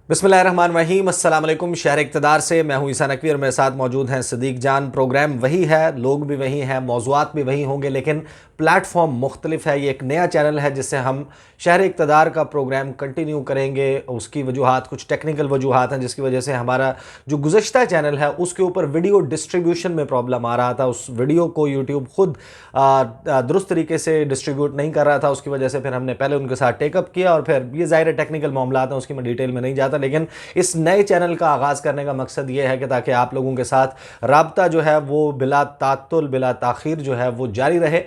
बिस्मिल्लाहिर्रहमानिर्रहीम, अस्सलाम वालेकुम। शहर इक़्तिदार से मैं हूं ईसा नकवी और मेरे साथ मौजूद हैं सदीक जान। प्रोग्राम वही है, लोग भी वही हैं, मौज़ूआत भी वही होंगे, लेकिन प्लेटफॉर्म मुख्तलिफ है। ये एक नया चैनल है जिससे हम शहर इक़्तिदार का प्रोग्राम कंटिन्यू करेंगे। उसकी वजूहात कुछ टेक्निकल वजूहात हैं जिसकी वजह से हमारा जो गुज़श्ता चैनल है उसके ऊपर वीडियो डिस्ट्रीब्यूशन में प्रॉब्लम आ रहा था। उस वीडियो को यूट्यूब खुद दुरुस्त तरीके से डिस्ट्रीब्यूट नहीं कर रहा था। उसकी वजह से फिर हमने पहले उनके साथ टेकअप किया और फिर ये ज़ाहिर टेक्निकल मामला हैं, उसकी मैं डिटेल में नहीं जाता, लेकिन इस नए चैनल का आगाज़ करने का मकसद ये है कि ताकि आप लोगों के साथ राब्ता जो है वो बिला तातुल बिला ताख़ीर जो है वो जारी रहे।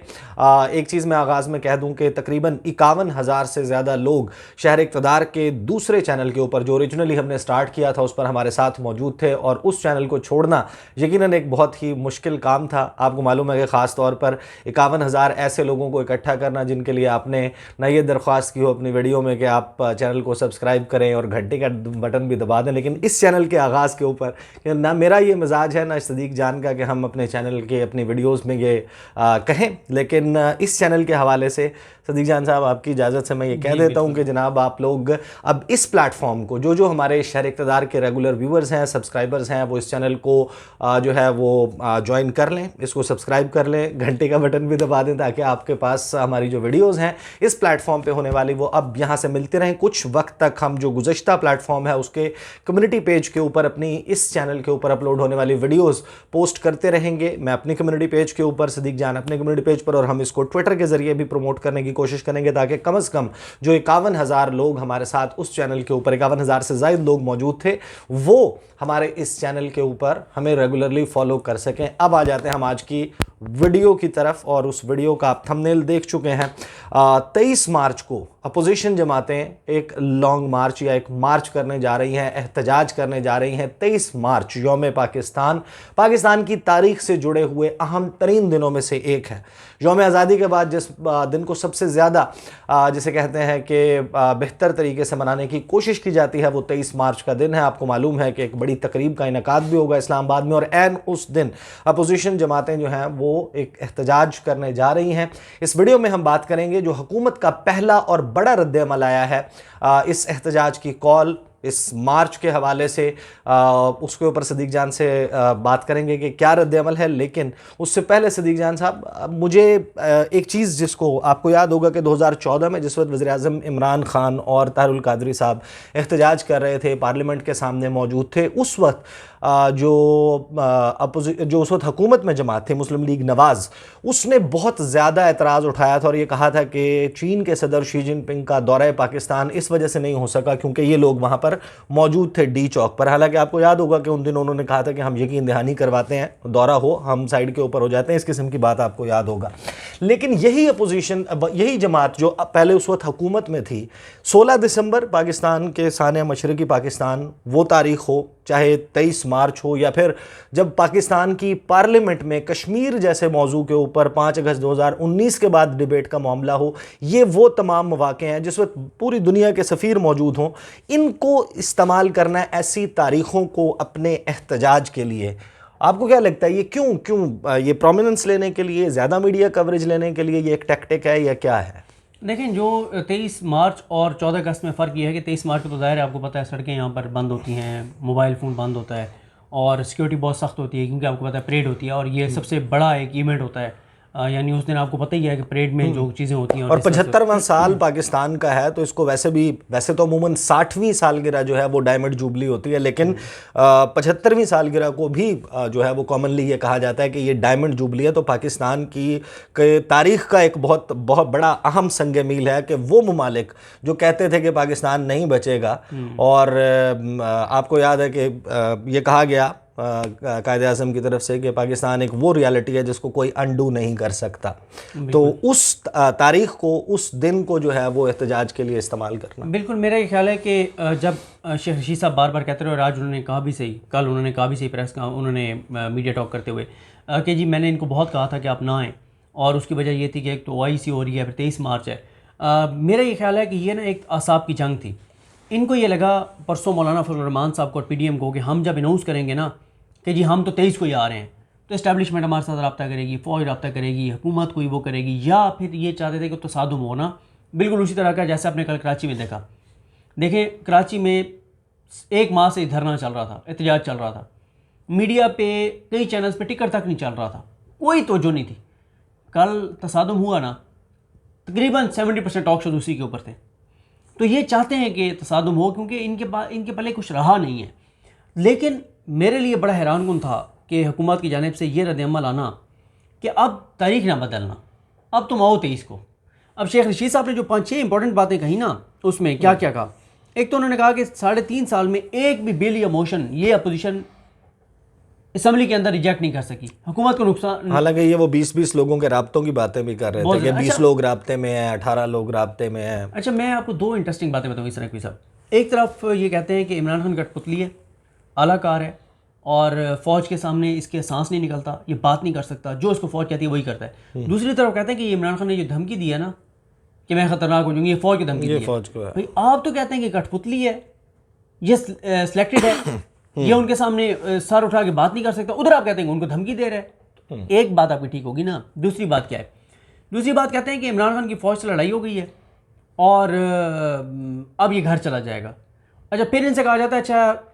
एक चीज़ मैं आगाज़ में कह दूं कि तकरीबन 51,000 से ज़्यादा लोग शहर इक़्तिदार के दूसरे चैनल के ऊपर जो ओरिजिनली हमने स्टार्ट किया था उस पर हमारे साथ मौजूद थे, और उस चैनल को छोड़ना यकीनन एक बहुत ही मुश्किल काम था। आपको मालूम है कि ख़ास तौर पर 51,000 ऐसे लोगों को इकट्ठा करना जिनके लिए आपने ना ये दरख्वास्त की हो अपनी वीडियो में कि आप चैनल को सब्सक्राइब करें और घंटे का बटन भी दबा दें, लेकिन इस चैनल के आगाज़ के ऊपर ना मेरा ये मिजाज है ना सदीक जान का कि हम अपने चैनल के अपनी वीडियोस में ये कहें, लेकिन इस चैनल के हवाले से सदीक जान साहब आपकी इजाज़त से मैं ये कह देता हूँ कि जनाब आप लोग अब इस प्लेटफॉर्म को जो हमारे शहर इक़्तिदार के रेगुलर व्यूअर्स हैं, सब्सक्राइबर्स हैं, वो इस चैनल को जो है वो ज्वाइन कर लें, इसको सब्सक्राइब कर लें, घंटे का बटन भी दबा दें ताकि आपके पास हमारी जो वीडियोज़ हैं इस प्लेटफॉर्म पर होने वाली वो अब यहाँ से मिलते रहें। कुछ वक्त तक हम जो गुज़श्ता प्लेटफॉर्म है उसके कम्युनिटी पेज के ऊपर अपनी इस चैनल के ऊपर अपलोड होने वाली वीडियोस पोस्ट करते रहेंगे। मैं अपनी कम्युनिटी पेज के ऊपर, सदीक जान अपने कम्युनिटी पेज पर, और हम इसको ट्विटर के जरिए भी प्रमोट करने की कोशिश करेंगे ताकि कम से कम जो 51,000 लोग हमारे साथ उस चैनल के ऊपर, 51,000 से ज़ायद लोग मौजूद थे, वो हमारे इस चैनल के ऊपर हमें रेगुलरली फॉलो कर सकें। अब आ जाते हैं हम आज की वीडियो की तरफ, और उस वीडियो का आप थंबनेल देख चुके हैं। 23 मार्च को अपोजिशन जमातें एक लॉन्ग मार्च या एक मार्च करने जा रही हैं, एहतजाज करने जा रही हैं। 23 मार्च यौम पाकिस्तान की तारीख से जुड़े हुए अहम तरीन दिनों में से एक है। यौम आज़ादी के बाद जिस दिन को सबसे ज़्यादा जिसे कहते हैं कि बेहतर तरीके से मनाने की कोशिश की जाती है वो 23 मार्च का दिन है। आपको मालूम है कि एक बड़ी तकरीब का इनेकाद भी होगा इस्लामाबाद में, और ऐन उस दिन अपोजिशन जमातें जो हैं वो एक एहतजाज करने जा रही हैं। इस वीडियो में हम बात करेंगे जो हुकूमत का पहला और बड़ा रद्द-ए-अमल आया है इस एहतजाज की कॉल, इस मार्च के हवाले से उसके ऊपर सदीक जान से बात करेंगे कि क्या रद्द-ए-अमल है। लेकिन उससे पहले सदीक जान साहब, मुझे एक चीज़ जिसको आपको याद होगा कि 2014 में जिस वक्त वज़ीर-ए-आज़म इमरान खान और ताहिरुल कादरी साहब एहतजाज कर रहे थे, पार्लियामेंट के सामने मौजूद थे, उस वक्त जो उस वक्त हुकूमत में जमात थे मुस्लिम लीग नवाज़, उसने बहुत ज़्यादा एतराज़ उठाया था और ये कहा था कि चीन के सदर शी जिनपिंग का दौरा पाकिस्तान इस वजह से नहीं हो सका क्योंकि ये लोग वहाँ पर मौजूद थे डी चौक पर। हालांकि आपको याद होगा कि उन दिन उन्होंने कहा था कि हम यकीन दहानी करवाते हैं, दौरा हो हम साइड के ऊपर हो जाते हैं, इस किस्म की बात आपको याद होगा। लेकिन यही अपोजिशन, यही जमात जो पहले उस वक्त हुकूमत में थी, 16 दिसंबर पाकिस्तान के साने मशरक़ी पाकिस्तान वो तारीख़ हो, चाहे 23 मार्च हो, या फिर जब पाकिस्तान की पार्लियामेंट में कश्मीर जैसे मौजू के ऊपर 5 अगस्त 2019 के बाद डिबेट का मामला हो, ये वो तमाम मौक़े हैं जिस वक्त पूरी दुनिया के सफ़ीर मौजूद हों। इनको इस्तेमाल करना है ऐसी तारीख़ों को अपने एहतजाज के लिए। आपको क्या लगता है ये क्यों ये प्रोमिनेंस लेने के लिए, ज़्यादा मीडिया कवरेज लेने के लिए ये एक टैक्टिक है या क्या है? देखें, जो 23 मार्च और 14 अगस्त में फ़र्क ये है कि 23 मार्च को तो ज़ाहिर है आपको पता है सड़कें यहाँ पर बंद होती हैं, मोबाइल फ़ोन बंद होता है और सिक्योरिटी बहुत सख्त होती है क्योंकि आपको पता है परेड होती है और ये सबसे बड़ा एक इवेंट होता है। यानी उस दिन आपको पता ही है कि परेड में जो चीज़ें होती हैं, और 75वां साल पाकिस्तान का है तो इसको वैसे तो अमूमन 60वीं सालगिरह जो है वो डायमंड जुबली होती है, लेकिन 75वीं सालगिरह को भी जो है वो कॉमनली ये कहा जाता है कि ये डायमंड जुबली है। तो पाकिस्तान की तारीख़ का एक बहुत बहुत बड़ा अहम संग मील है कि वो ममालिक जो कहते थे कि पाकिस्तान नहीं बचेगा, और आपको याद है कि ये कहा गया कायदे आज़म की तरफ से कि पाकिस्तान एक वो रियलिटी है जिसको कोई अनडू नहीं कर सकता। तो उस तारीख़ को, उस दिन को जो है वो एहतजाज के लिए इस्तेमाल करना, बिल्कुल मेरा ये ख्याल है कि जब शेख रशीद साहब बार बार कहते रहे, और आज उन्होंने कहा भी सही, कल उन्होंने कहा भी सही प्रेस का, उन्होंने मीडिया टॉक करते हुए कि जी मैंने इनको बहुत कहा था कि आप ना आएँ, और उसकी वजह ये थी कि एक तो OIC हो रही है, फिर 23 मार्च है। मेरा ये ख्याल है कि ये ना एक असाब की जंग थी। इनको ये लगा परसों मौलाना फजल रहमान साहब को और PDM को कि हम जब अनाउंस करेंगे ना कि जी हम तो 23 को ही आ रहे हैं, तो इस्टेब्लिशमेंट हमारे साथ रब्ता करेगी, फ़ौज रब्ता करेगी, हुकूमत कोई वो करेगी, या फिर ये चाहते थे कि तसादुम होना बिल्कुल उसी तरह का जैसे आपने कल कराची में देखा। देखें, कराची में 1 माह से धरना चल रहा था, एहतजाज चल रहा था, मीडिया पे कई चैनल्स पे टिकर तक नहीं चल रहा था, कोई तवज्जो नहीं थी। कल तसादुम हुआ ना, तकरीबन 70% टॉक शोज उसी के ऊपर थे। तो ये चाहते हैं कि तसादुम हो क्योंकि इनके पहले कुछ रहा नहीं है। लेकिन मेरे लिए बड़ा हैरानकुन था कि हुकूमत की जानिब से ये रद्द-ए-अमल आना कि अब तारीख ना बदलना, अब तुम आओ 23 को। अब शेख रशीद साहब ने जो 5-6 इंपॉर्टेंट बातें कही ना, उसमें क्या क्या कहा। एक तो उन्होंने कहा कि 3.5 साल में एक भी बिल या मोशन ये अपोजिशन असम्बली के अंदर रिजेक्ट नहीं कर सकी, हुकूमत को नुकसान। हालांकि ये वो 20-20 लोगों के राब्तों की बातें भी कर रहे थे कि 20 लोग राब्ते में हैं, 18 लोग राब्ते में हैं। अच्छा, मैं आपको 2 इंटरेस्टिंग बातें बताऊँ इसनकवी साहब। एक तरफ ये कहते हैं कि इमरान खान कठपुतली है, आलाकार है और फ़ौज के सामने इसके सांस नहीं निकलता, ये बात नहीं कर सकता, जो इसको फ़ौज कहती है वही करता है। दूसरी तरफ कहते हैं कि इमरान खान ने जो धमकी दी है ना कि मैं ख़तरनाक हो जाऊँगी, ये फ़ौज की धमकी दी है। फ़ौज को है। भाई आप तो कहते हैं कि कठपुतली है, ये सिलेक्टेड है, ये उनके सामने सर उठा के बात नहीं कर सकता, उधर आप कहते हैं कि उनको धमकी दे रहे हैं। एक बात आपकी ठीक होगी ना, दूसरी बात क्या है? दूसरी बात कहते हैं कि इमरान खान की फ़ौज से लड़ाई हो गई है और अब ये घर चला जाएगा। अच्छा, फिर इनसे कहा जाता है अच्छा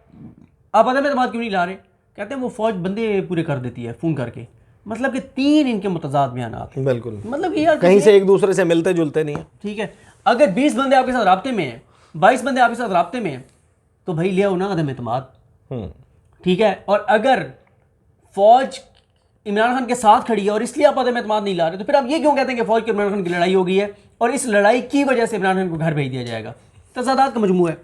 आप अदम एतमाद क्यों नहीं ला रहे? कहते हैं वो फ़ौज बंदे पूरे कर देती है फ़ोन करके। मतलब कि 3 इनके मुतज़ाद बयानात हैं। बिल्कुल, मतलब कि यार कहीं से एक दूसरे से मिलते जुलते नहीं है। ठीक है, अगर 20 बंदे आपके साथ राब्ते में हैं, 22 बंदे आपके साथ राब्ते में हैं, तो भाई ले आओ ना अदम एतमाद। ठीक है, और अगर फौज इमरान खान के साथ खड़ी है और इसलिए आप अदम एतमाद नहीं ला रहे, तो फिर आप ये क्यों कहते हैं कि फौज की इमरान खान की लड़ाई हो गई है और इस लड़ाई की वजह से इमरान खान को घर भेज दिया जाएगा? तज़ादात का मजमू है।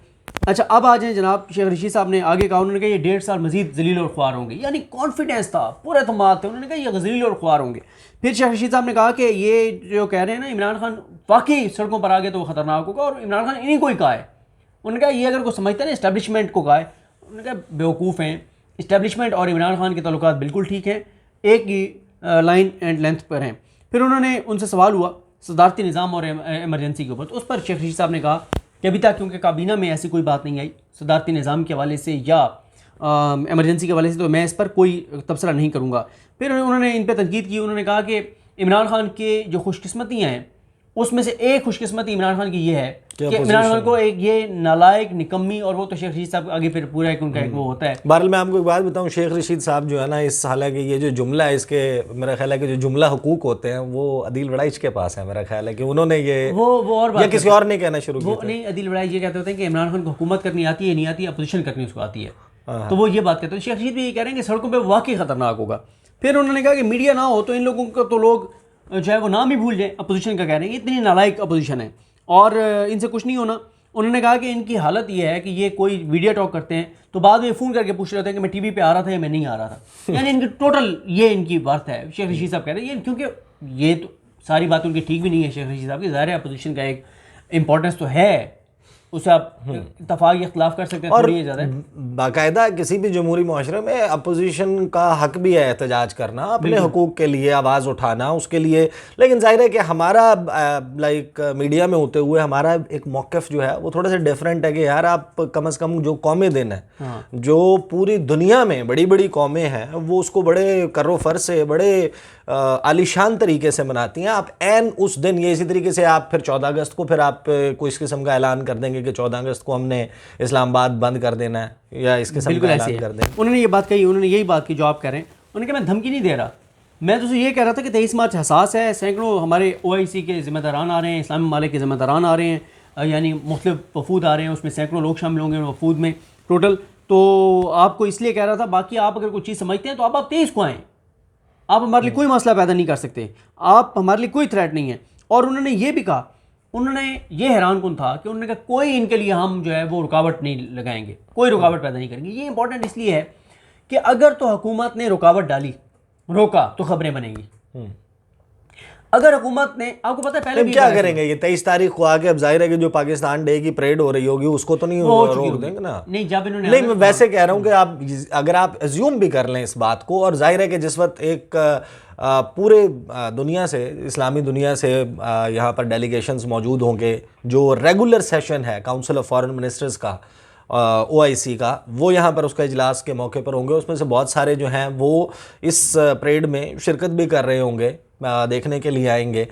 अच्छा, अब आ जाए जनाब शेख रशीद साहब ने आगे कहा, उन्होंने कहा ये 1.5 साल मजीद जलील और ख्वार होंगे, यानी कॉन्फिडेंस था, पूरे एतमाद थे, उन्होंने कहा ये जलील और ख्वार होंगे। फिर शेख रशीद साहब ने कहा कि ये जो कह रहे हैं ना इमरान खान वाकई सड़कों पर आ गए तो वो ख़तरनाक होगा, और इमरान खान इन्हीं को ही कहा है। उन्होंने कहा ये अगर कोई समझता है ना इस्टेब्लिशमेंट को कहा है, उन्होंने कहा बेवकूफ़ हैं, इस्टेब्लिशमेंट और इमरान खान के ताल्लुकात बिल्कुल ठीक हैं, एक ही लाइन एंड लेंथ पर हैं। फिर उन्होंने उनसे सवाल हुआ सदारती निज़ाम और एमरजेंसी के ऊपर, तो उस पर शेख रशीद साहब ने कहा कि अभी तक क्योंकि काबीना में ऐसी कोई बात नहीं आई सदारती निज़ाम के हवाले से या एमरजेंसी के हवाले से, तो मैं इस पर कोई तबसरा नहीं करूँगा। फिर उन्होंने इन पर तनकीद की, उन्होंने कहा कि इमरान खान के जो खुशकिस्मतियाँ हैं उसमें से एक खुशकिस्मती इमरान खान की ये है कि इमरान खान को एक ये नालायक निकम्मी, और वो तो शेख रशीद साहब आगे फिर पूरा एक उनका एक वो होता है। बहरहाल मैं आपको एक बात बताऊं, शेख रशीद साहब जो है ना, इस हालांकि ये जो जुमला है इसके मेरा ख्याल है कि जो जुमला हुकूक होते हैं वो अदील वड़ाइच के पास है। मेरा ख्याल है कि उन्होंने ये वो और बात या किसी और ने कहना शुरू किया। नहीं, अदील वड़ाइच ये कहते होते हैं कि इमरान खान को हुकूमत करनी आती है, नहीं आती, अपोजिशन करनी उसको आती है, तो वो ये बात कहते हैं। शेख रशीद भी ये कह रहे हैं कि सड़कों पर वाकई ख़तरनाक होगा। फिर उन्होंने कहा कि मीडिया ना हो तो इन लोगों को तो लोग जो है वो नाम ही भूल जाए, अपोजिशन का कह रहे हैं, इतनी नालायक अपोजिशन है और इनसे कुछ नहीं होना। उन्होंने कहा कि इनकी हालत ये है कि ये कोई वीडियो टॉक करते हैं तो बाद में फ़ोन करके पूछ रहे होते हैं कि मैं टीवी पे आ रहा था या मैं नहीं आ रहा था। यानी इनकी टोटल ये इनकी बात है। शेख रशीद साहब कह रहे हैं ये, क्योंकि ये तो सारी बात उनकी ठीक भी नहीं है शेख रशीद साहब की, ज़ाहिर है अपोजिशन का एक इंपॉर्टेंस तो है, उसे आप इत्तफाक या इख्तिलाफ कर सकते हैं, और ज़्यादा बाकायदा किसी भी जमहूरी माशरे में अपोजिशन का हक भी है एहतजाज करना, अपने हुकूक के लिए आवाज़ उठाना, उसके लिए। लेकिन जाहिर है कि हमारा लाइक मीडिया में होते हुए हमारा एक मौक़िफ़ जो है वो थोड़ा सा डिफरेंट है कि यार आप कम से कम जो कौमें दिन है, जो पूरी दुनिया में बड़ी बड़ी कौमें हैं वो उसको बड़े कर्रो-फर से बड़े आलीशान तरीके से मनाती हैं। आप ऐन उस दिन ये इसी तरीके से आप फिर 14 अगस्त को फिर आप कोई इस किस्म का ऐलान कर देंगे कि 14 अगस्त को हमने इस्लामाबाद बंद कर देना है या इस किस्म का ऐलान कर दें। उन्होंने ये बात कही, उन्होंने यही बात की जो आप कह रहे हैं। उन्होंने कहा मैं धमकी नहीं दे रहा, मैं तो ये कह रहा था कि 23 मार्च हसास है, सैकड़ों हमारे OIC के ज़िम्मेदारान आ रहे हैं, इस्लामी ममालिक के ज़िम्मेदारान आ रहे हैं, यानी मुख्तलिफ वफूद आ रहे हैं, उसमें सैकड़ों लोग शामिल होंगे वफूद में टोटल। तो आपको इसलिए कह रहा था, बाकी आप अगर कोई चीज़ समझते हैं तो आप 23 को आएँ, आप हमारे लिए कोई मसला पैदा नहीं कर सकते, आप हमारे लिए कोई थ्रेट नहीं है। और उन्होंने ये भी कहा, उन्होंने ये हैरान कन था कि उन्होंने कहा कोई इनके लिए हम जो है वो रुकावट नहीं लगाएंगे, कोई रुकावट पैदा नहीं करेंगे। ये इंपॉर्टेंट इसलिए है कि अगर तो हुकूमत ने रुकावट डाली, रोका, तो खबरें बनेंगी। अगर हुकूमत ने, आपको पता है पहले भी क्या करेंगे, ये 23 तारीख को आके अब जाहिर है कि जो पाकिस्तान डे की परेड हो रही होगी उसको तो नहीं रोक देंगे ना। नहीं, जब इन्होंने नहीं, मैं वैसे कह रहा हूँ कि आप अगर आप एज्यूम भी कर लें इस बात को, और जाहिर है कि जिस वक्त एक पूरे दुनिया से, इस्लामी दुनिया से यहाँ पर डेलीगेशंस मौजूद होंगे, जो रेगुलर सेशन है काउंसिल ऑफ फॉरेन मिनिस्टर्स का OIC का, वो यहाँ पर उसका इजलास के मौके पर होंगे। उसमें से बहुत सारे जो हैं वो इस परेड में शिरकत भी कर रहे होंगे, देखने के लिए आएंगे,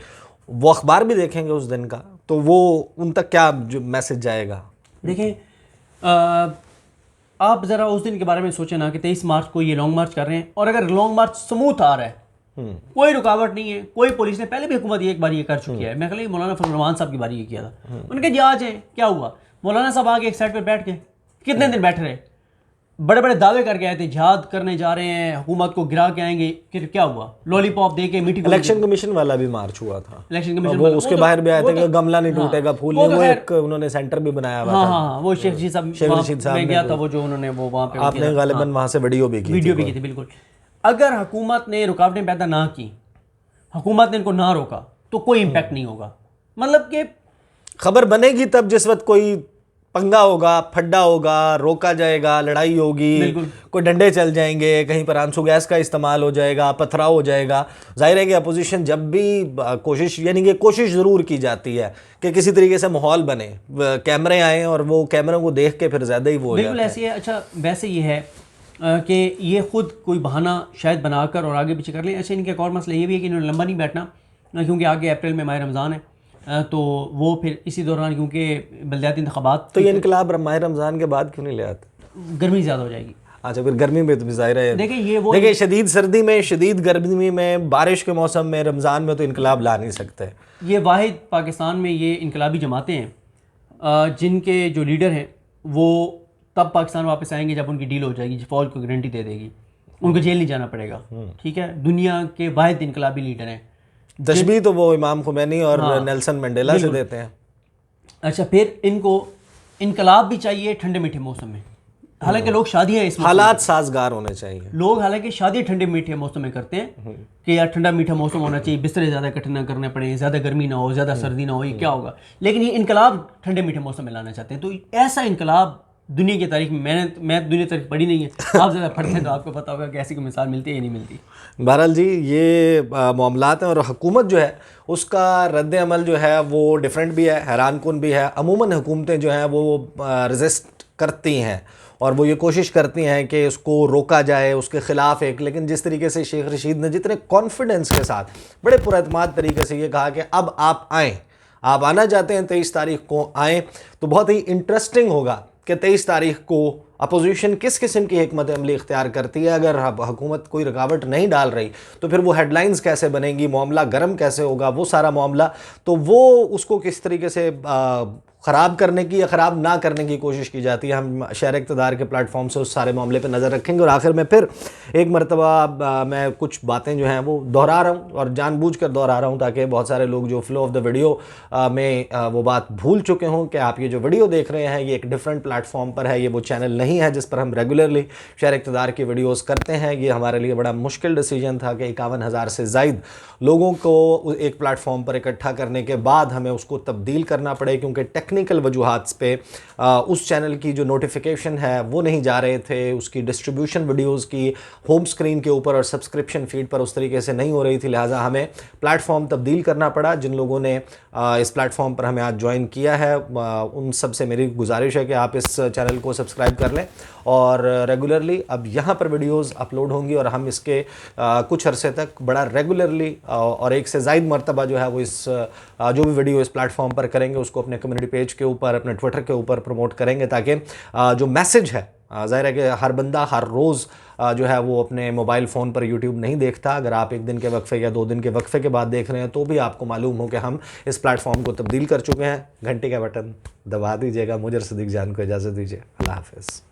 वो अखबार भी देखेंगे उस दिन का, तो वो उन तक क्या जो मैसेज जाएगा। देखें, आप ज़रा उस दिन के बारे में सोचें ना कि 23 मार्च को ये लॉन्ग मार्च कर रहे हैं, और अगर लॉन्ग मार्च स्मूथ आ रहा है, कोई रुकावट नहीं है, कोई पुलिस ने पहले भी हुकूमत एक बार ये कर चुकी है, मैं ख्याल मौलाना फजल रहमान साहब की बारी ये किया था, उनके जी आज है क्या हुआ, मौलाना साहब आगे एक साइड पर बैठ के कितने दिन बैठे रहे, बड़े बड़े दावे करके आए थे जिहाद करने जा रहे हैं, हुकूमत को गिरा के आएंगे, फिर क्या हुआ, लॉलीपॉप दे के मीठी इलेक्शन कमीशन वाला भी मार्च हुआ था, इलेक्शन कमीशन वो उसके बाहर भी आए थे कि गमला नहीं टूटेगा, फूल नहीं, वो एक उन्होंने सेंटर भी बनाया हुआ था। हाँ, वो शेख रशीद साहब में गया था, वो जो उन्होंने वो वहाँ पे आपने गालिबन वहाँ से वीडियो भी की थी। बिल्कुल, अगर हुकूमत ने रुकावटें पैदा ना की, हुकूमत ने इनको ना रोका, तो कोई इम्पैक्ट नहीं होगा। मतलब कि खबर बनेगी तब जिस वक्त कोई पंगा होगा, फड्डा होगा, रोका जाएगा, लड़ाई होगी, कोई डंडे चल जाएंगे, कहीं पर आंसू गैस का इस्तेमाल हो जाएगा, पथराव हो जाएगा। जाहिर है कि अपोजिशन जब भी कोशिश, यानी कि कोशिश ज़रूर की जाती है कि किसी तरीके से माहौल बने, कैमरे आएँ और वो कैमरों को देख के फिर ज़्यादा ही वो बिल्कुल ऐसी है। अच्छा, वैसे ये है कि ये खुद कोई बहाना शायद बनाकर और आगे पीछे कर लें। अच्छा, इनके एक और मसला ये भी है कि इन्होंने लंबा नहीं बैठना, क्योंकि आगे अप्रैल में माह रमज़ान है, तो वो फिर इसी दौरान, क्योंकि बलदियाती इंतखाबात, तो ये इनकलाब माह रमज़ान के बाद क्यों नहीं ले आते? गर्मी ज़्यादा हो जाएगी। अच्छा, फिर गर्मी में तो भी ज़ाहिर है, देखिए शदीद सर्दी में, शदीद गर्मी में, बारिश के मौसम में, रमज़ान में तो इनकलाब ला नहीं सकते। ये वाहिद पाकिस्तान में ये इनकलाबी जमातें हैं जिनके जो लीडर हैं वो तब पाकिस्तान वापस आएंगे जब उनकी डील हो जाएगी, फ़ौज को गारंटी दे देगी, उनको जेल नहीं जाना पड़ेगा। ठीक है, दुनिया के वाहिद इनकलाबी लीडर हैं। तशबीह तो वो इमाम खुमैनी और नेल्सन मंडेला से देते हैं। अच्छा, फिर इनको इनकलाब भी चाहिए ठंडे मीठे मौसम में, हालांकि लोग शादियाँ इस हालात साजगार होने चाहिए। लोग हालांकि शादी ठंडे मीठे मौसम में करते हैं कि यार ठंडा मीठा मौसम होना चाहिए, बिस्तरे ज़्यादा इकट्ठे ना करने पड़े, ज़्यादा गर्मी ना हो, ज़्यादा सर्दी ना हो, ये क्या होगा। लेकिन ये इनकलाब ठंडे मीठे मौसम में लाना चाहते हैं। तो ऐसा इनकलाब दुनिया की तारीख में मैं दुनिया तारीख पढ़ी नहीं है, आप ज़्यादा पढ़ते हैं तो आपको पता होगा कि ऐसी कोई मिसाल मिलती है या नहीं मिलती। बहरहाल जी, ये मामलात हैं और हुकूमत जो है उसका रद्द अमल जो है वो डिफरेंट भी है, हैरान कुन भी है। अमूमन हुकूमतें जो हैं वो रेजिस्ट करती हैं और वो ये कोशिश करती हैं कि उसको रोका जाए, उसके ख़िलाफ़ एक, लेकिन जिस तरीके से शेख रशीद ने जितने कॉन्फिडेंस के साथ बड़े पुरअतमाद तरीके से ये कहा कि अब आप आएँ, आप आना चाहते हैं 23 तारीख को आएँ, तो बहुत ही इंटरेस्टिंग होगा कि 23 तारीख को अपोजिशन किस किस्म की हिकमत अमली इख्तियार करती है। अगर हुकूमत कोई रुकावट नहीं डाल रही तो फिर वो हेडलाइंस कैसे बनेंगी, मामला गर्म कैसे होगा, वो सारा मामला, तो वो उसको किस तरीके से ख़राब करने की या ख़राब ना करने की कोशिश की जाती है। हम शहर इक़्तिदार के प्लेटफॉर्म से उस सारे मामले पर नज़र रखेंगे। और आखिर में फिर एक मरतबा मैं कुछ बातें जो हैं वो दोहरा रहा हूँ और जानबूझकर दोहरा रहा हूँ ताकि बहुत सारे लोग जो फ्लो ऑफ द वीडियो में वो बात भूल चुके हों कि आप ये जो वीडियो देख रहे हैं ये एक डिफरेंट प्लेटफॉर्म पर है, ये वो चैनल नहीं है जिस पर हम रेगुलरली शहर इक़्तिदार की वीडियोज़ करते हैं। ये हमारे लिए बड़ा मुश्किल डिसीजन था कि 51,000 से ज़ायद लोगों को एक प्लेटफॉर्म पर इकट्ठा करने के बाद हमें उसको तब्दील करना पड़े, क्योंकि टेक्निकल वजूहात पे उस चैनल की जो नोटिफिकेशन है वो नहीं जा रहे थे, उसकी डिस्ट्रीब्यूशन वीडियोस की होम स्क्रीन के ऊपर और सब्सक्रिप्शन फीड पर उस तरीके से नहीं हो रही थी, लिहाजा हमें प्लेटफॉर्म तब्दील करना पड़ा। जिन लोगों ने इस प्लेटफॉर्म पर हमें आज ज्वाइन किया है उन सब से मेरी गुजारिश है कि आप इस चैनल को सब्सक्राइब कर लें और रेगुलरली अब यहाँ पर वीडियोज़ अपलोड होंगी और हम इसके कुछ अरसे तक बड़ा रेगुलरली और एक से ज़ायद मरतबा जो है वो इस जो भी वीडियो इस प्लेटफॉर्म पर करेंगे उसको अपने कम्युनिटी पेज के ऊपर, अपने ट्विटर के ऊपर प्रमोट करेंगे, ताकि जो मैसेज है, ज़ाहिर है कि हर बंदा हर रोज़ जो है वो अपने मोबाइल फ़ोन पर यूट्यूब नहीं देखता। अगर आप एक दिन के वक्फे या 2 दिन के वक्फे के बाद देख रहे हैं तो भी आपको मालूम हो कि हम इस प्लेटफॉर्म को तब्दील कर चुके हैं। घंटे का बटन दबा दीजिएगा। मुझे सदीक जान को इजाज़त दीजिए। अल्लाह हाफ़िज़।